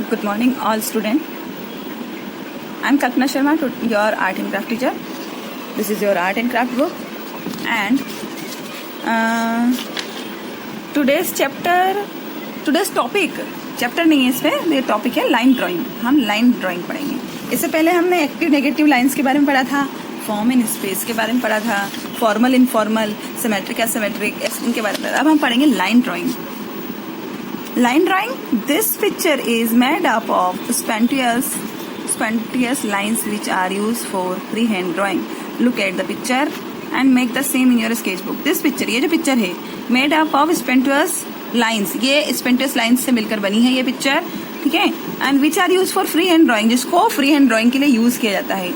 Good morning, all students. I'm Kalpana Sharma, your art and craft teacher. This is your art and craft book, and today's topic chapter नहीं है इसमें, ये topic है line drawing. हम line drawing पढ़ेंगे. इससे पहले हमने एक्टिव नेगेटिव लाइंस के बारे में पढ़ा था, फॉर्म इन स्पेस के बारे में पढ़ा था, फॉर्मल इनफॉर्मल, सिमेट्रिक एसिमेट्रिक, इनके बारे में पढ़ा. अब हम पढ़ेंगे line drawing. Line drawing. This picture is made up of spontaneous lines which are used for freehand drawing. Look at the picture and make the same in your sketchbook. This picture, ये जो picture है, made up of spontaneous lines. ये spontaneous lines से मिलकर बनी है ये picture, ठीक है. And which are used for freehand drawing, जिसको freehand drawing के लिए यूज किया जाता है.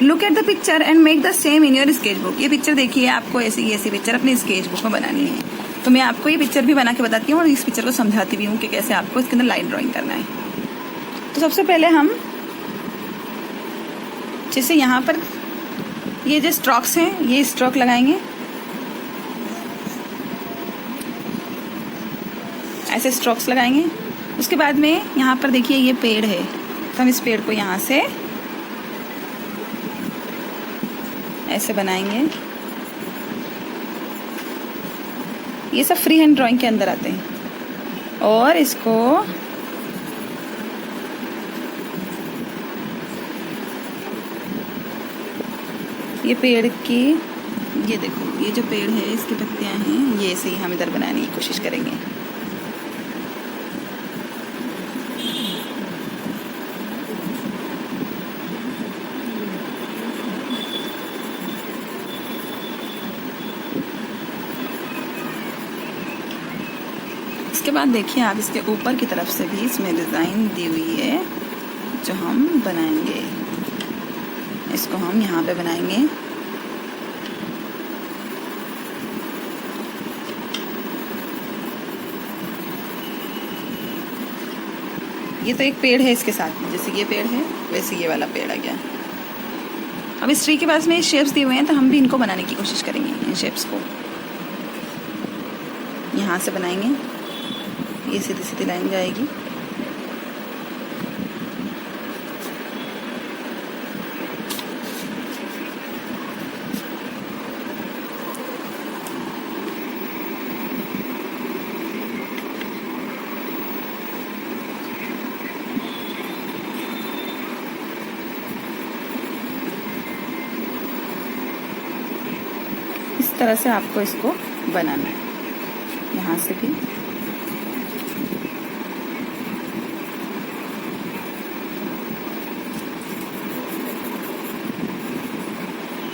Look at the picture and make the same in your sketchbook. ये पिक्चर देखिए, आपको ऐसी पिक्चर अपनी स्केच बुक में बनानी है. तो मैं आपको ये पिक्चर भी बना के बताती हूँ और इस पिक्चर को समझाती भी हूँ कि कैसे आपको इसके अंदर लाइन ड्राइंग करना है. तो सबसे पहले हम जैसे यहाँ पर ये जो स्ट्रोक्स हैं, ये स्ट्रोक लगाएंगे. ऐसे स्ट्रोक्स लगाएंगे. उसके बाद में यहाँ पर देखिए ये पेड़ है, तो हम इस पेड़ को यहाँ से ऐसे बनाएंगे. ये सब फ्री हैंड ड्राइंग के अंदर आते हैं. और इसको ये पेड़ की, ये देखो, ये जो पेड़ है इसकी पत्तियां हैं, ये ऐसे ही हम इधर बनाने की कोशिश करेंगे. इसके बाद देखिए आप इसके ऊपर की तरफ से भी इसमें डिज़ाइन दी हुई है जो हम बनाएंगे. इसको हम यहाँ पे बनाएंगे. ये तो एक पेड़ है, इसके साथ में जैसे ये पेड़ है वैसे ये वाला पेड़ आ गया. अब इस ट्री के पास में शेप्स दिए हुए हैं, तो हम भी इनको बनाने की कोशिश करेंगे. इन शेप्स को यहाँ से बनाएंगे. ये सीधी सीधी लाइन जाएगी. इस तरह से आपको इसको बनाना है. यहाँ से भी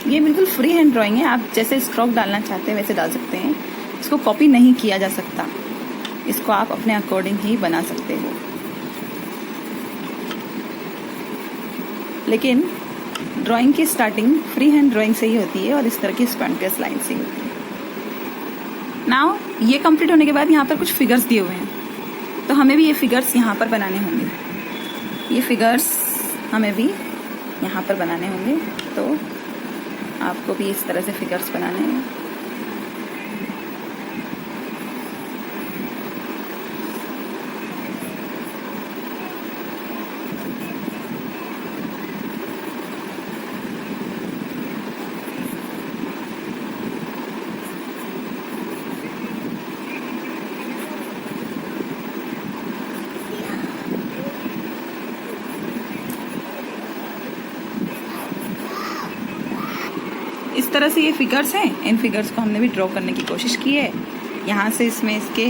ये बिल्कुल फ्री हैंड ड्राइंग है. आप जैसे स्ट्रोक डालना चाहते हैं वैसे डाल सकते हैं. इसको कॉपी नहीं किया जा सकता. इसको आप अपने अकॉर्डिंग ही बना सकते हो. लेकिन ड्राइंग की स्टार्टिंग फ्री हैंड ड्राइंग से ही होती है और इस तरह की स्पॉन्टेनियस लाइन से ही होती है. नाउ ये कंप्लीट होने के बाद यहाँ पर कुछ फिगर्स दिए हुए हैं, तो हमें भी ये फिगर्स यहाँ पर बनाने होंगे. ये फिगर्स हमें भी यहाँ पर बनाने होंगे. तो आपको भी इस तरह से फिगर्स बनाने हैं. इस तरह से ये फिगर्स हैं. इन फिगर्स को हमने भी ड्रॉ करने की कोशिश की है. यहाँ से इसमें इसके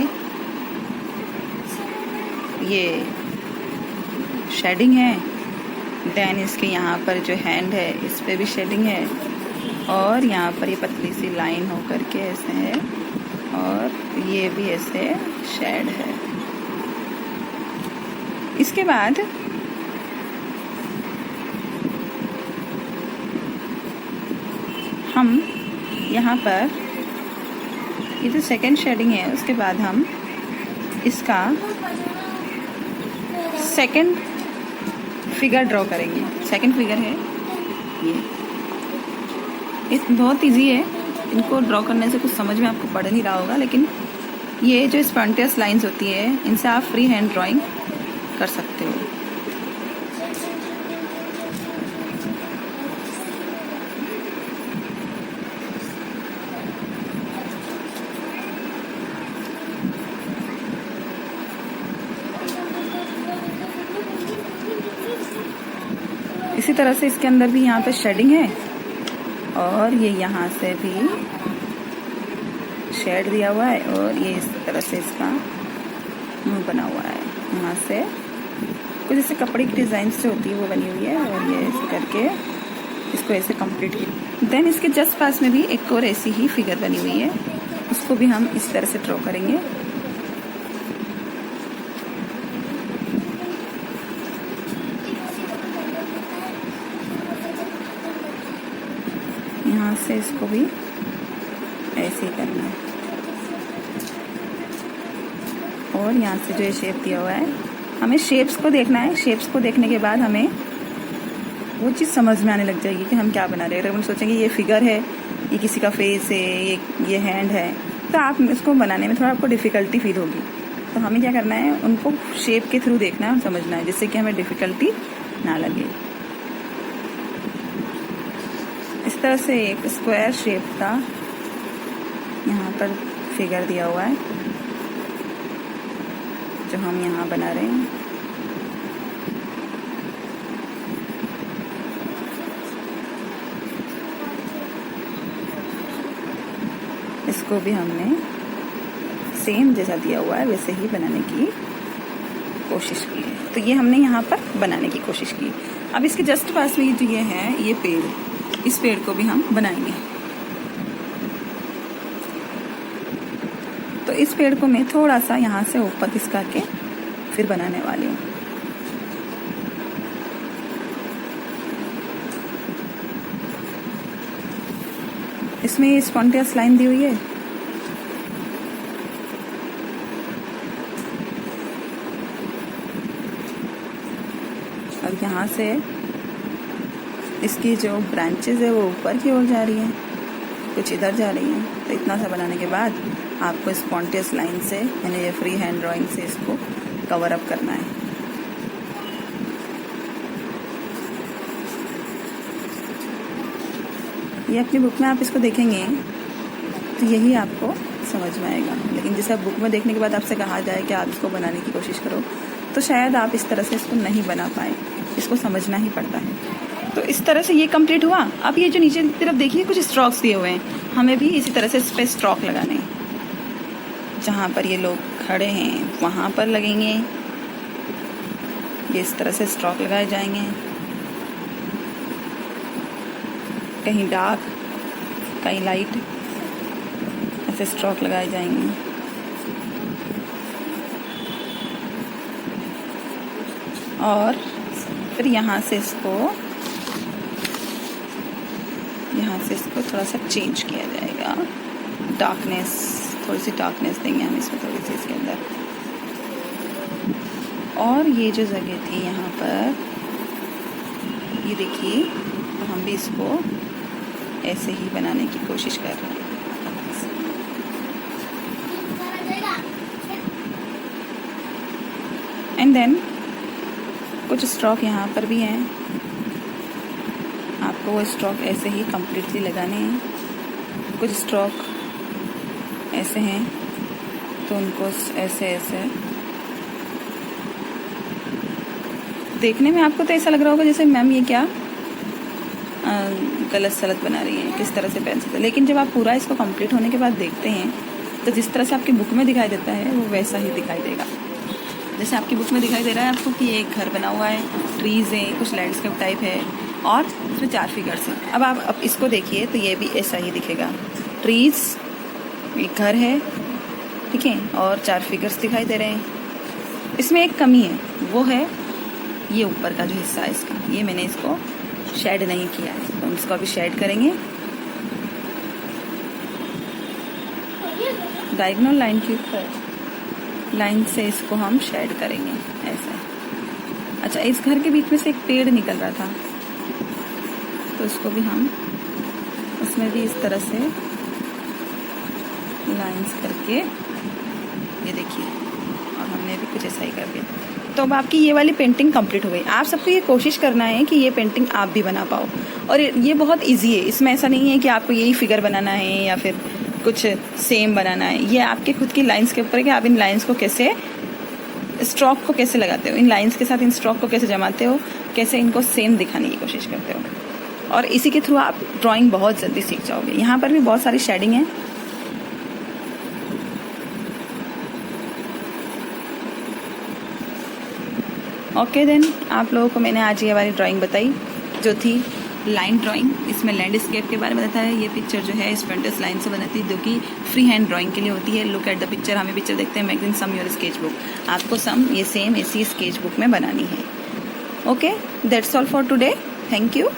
ये शेडिंग है. देन इसके यहाँ पर जो हैंड है इस पे भी शेडिंग है. और यहाँ पर ये पतली सी लाइन हो करके ऐसे है. और ये भी ऐसे शेड है. इसके बाद हम यहाँ पर ये जो सेकेंड शेडिंग है उसके बाद हम इसका सेकेंड फिगर ड्रॉ करेंगे. सेकेंड फिगर है ये बहुत इजी है. इनको ड्रॉ करने से कुछ समझ में आपको पड़ नहीं रहा होगा, लेकिन ये जो स्पॉन्टेनियस लाइंस होती है इनसे आप फ्री हैंड ड्राइंग कर सकते हो। इसी तरह से इसके अंदर भी यहाँ पे शेडिंग है और ये यहाँ से भी शेड दिया हुआ है और ये इस तरह से इसका मुंह बना हुआ है। यहाँ से कुछ जैसे कपड़े की डिज़ाइन से होती है वो बनी हुई है और ये ऐसे करके इसको ऐसे कंप्लीट किया। देन इसके जस्ट पास में भी एक और ऐसी ही फिगर बनी हुई है, उसको भी हम इस तरह से ड्रॉ करेंगे। यहाँ से इसको भी ऐसे ही करना है और यहाँ से जो ये शेप दिया हुआ है, हमें शेप्स को देखना है। शेप्स को देखने के बाद हमें वो चीज़ समझ में आने लग जाएगी कि हम क्या बना रहे हैं। अगर हम सोचेंगे ये फिगर है, ये किसी का फेस है, ये हैंड है, तो आप इसको बनाने में थोड़ा आपको डिफ़िकल्टी फील होगी। तो हमें क्या करना है, उनको शेप के थ्रू देखना है और समझना है, जिससे कि हमें डिफ़िकल्टी ना लगे। इस तरह से एक स्क्वायर शेप का यहाँ पर फिगर दिया हुआ है जो हम यहाँ बना रहे हैं। इसको भी हमने सेम जैसा दिया हुआ है वैसे ही बनाने की कोशिश की है। तो ये हमने यहाँ पर बनाने की कोशिश की। अब इसके जस्ट पास में जो ये है, ये पेड़, इस पेड़ को भी हम बनाएंगे। तो इस पेड़ को मैं थोड़ा सा यहाँ से ऊपर खिसका के फिर बनाने वाली हूँ। इसमें ये स्पॉन्टेनियस लाइन दी हुई है और यहाँ से इसकी जो ब्रांचेस है वो ऊपर की ओर जा रही हैं, कुछ इधर जा रही हैं। तो इतना सा बनाने के बाद आपको स्पॉन्टेनियस लाइन से, यानी ये फ्री हैंड ड्राइंग से इसको कवर अप करना है। ये अपनी बुक में आप इसको देखेंगे तो यही आपको समझ में आएगा, लेकिन जैसे आप बुक में देखने के बाद आपसे कहा जाए कि आप इसको बनाने की कोशिश करो तो शायद आप इस तरह से इसको नहीं बना पाए, इसको समझना ही पड़ता है। तो इस तरह से ये कंप्लीट हुआ। अब ये जो नीचे की तरफ देखिए कुछ स्ट्रोक्स दिए हुए हैं, हमें भी इसी तरह से इस पर स्ट्रोक लगाने हैं। जहाँ पर ये लोग खड़े हैं वहाँ पर लगेंगे, ये इस तरह से स्ट्रोक लगाए जाएंगे, कहीं डार्क कहीं लाइट, ऐसे स्ट्रोक लगाए जाएंगे। और फिर यहाँ से इसको थोड़ा सा चेंज किया जाएगा, डार्कनेस, थोड़ी सी डार्कनेस देंगे हम इसमें, थोड़ी सी इसके अंदर। और ये जो जगह थी यहाँ पर, ये देखिए, तो हम भी इसको ऐसे ही बनाने की कोशिश कर रहे हैं। एंड देन कुछ स्ट्रोक यहाँ पर भी हैं, आपको वो स्ट्रोक ऐसे ही कम्प्लीटली लगाने हैं। कुछ स्ट्रोक ऐसे हैं तो उनको ऐसे ऐसे देखने में आपको तो ऐसा लग रहा होगा जैसे मैम ये क्या गलत सलत बना रही है, किस तरह से पेंसिल। लेकिन जब आप पूरा इसको कंप्लीट होने के बाद देखते हैं तो जिस तरह से आपकी बुक में दिखाई देता है वो वैसा ही दिखाई देगा। जैसे आपकी बुक में दिखाई दे रहा है आपको कि एक घर बना हुआ है, ट्रीज़ हैं, कुछ लैंडस्केप टाइप है और इसमें 4 फिगर्स हैं। अब आप इसको देखिए तो ये भी ऐसा ही दिखेगा, ट्रीज़, एक घर है, ठीक है, और 4 फिगर्स दिखाई दे रहे हैं। इसमें एक कमी है, वो है ये ऊपर का जो हिस्सा है इसका, ये मैंने इसको शेड नहीं किया है, तो हम इसको अभी शेड करेंगे। डायगोनल लाइन के ऊपर लाइन से इसको हम शेड करेंगे ऐसा। अच्छा, इस घर के बीच में से एक पेड़ निकल रहा था तो इसको भी हम उसमें भी इस तरह से लाइंस करके, ये देखिए, और हमने भी कुछ ऐसा ही कर दिया। तो अब आपकी ये वाली पेंटिंग कंप्लीट हो गई। आप सबको ये कोशिश करना है कि ये पेंटिंग आप भी बना पाओ, और ये बहुत इजी है। इसमें ऐसा नहीं है कि आपको यही फिगर बनाना है या फिर कुछ सेम बनाना है। ये आपके खुद की लाइंस के ऊपर है कि आप इन लाइंस को कैसे, स्ट्रोक को कैसे लगाते हो, इन लाइंस के साथ इन स्ट्रोक को कैसे जमाते हो, कैसे इनको सेम दिखाने की कोशिश करते हो, और इसी के थ्रू आप ड्राइंग बहुत जल्दी सीख जाओगे। यहाँ पर भी बहुत सारी शेडिंग है। ओके देन, आप लोगों को मैंने आज ये वाली ड्राइंग बताई जो थी लाइन ड्राइंग। इसमें लैंडस्केप के बारे में बताया है। ये पिक्चर जो है स्पेंटस लाइन से बनाती है, जो कि फ्री हैंड ड्राइंग के लिए होती है। लुक एट द पिक्चर, हमें पिक्चर देखते हैं। Magazine some your sketch book, आपको सम ये सेम इसी स्केच बुक में बनानी है। Okay, that's all for today. Thank you.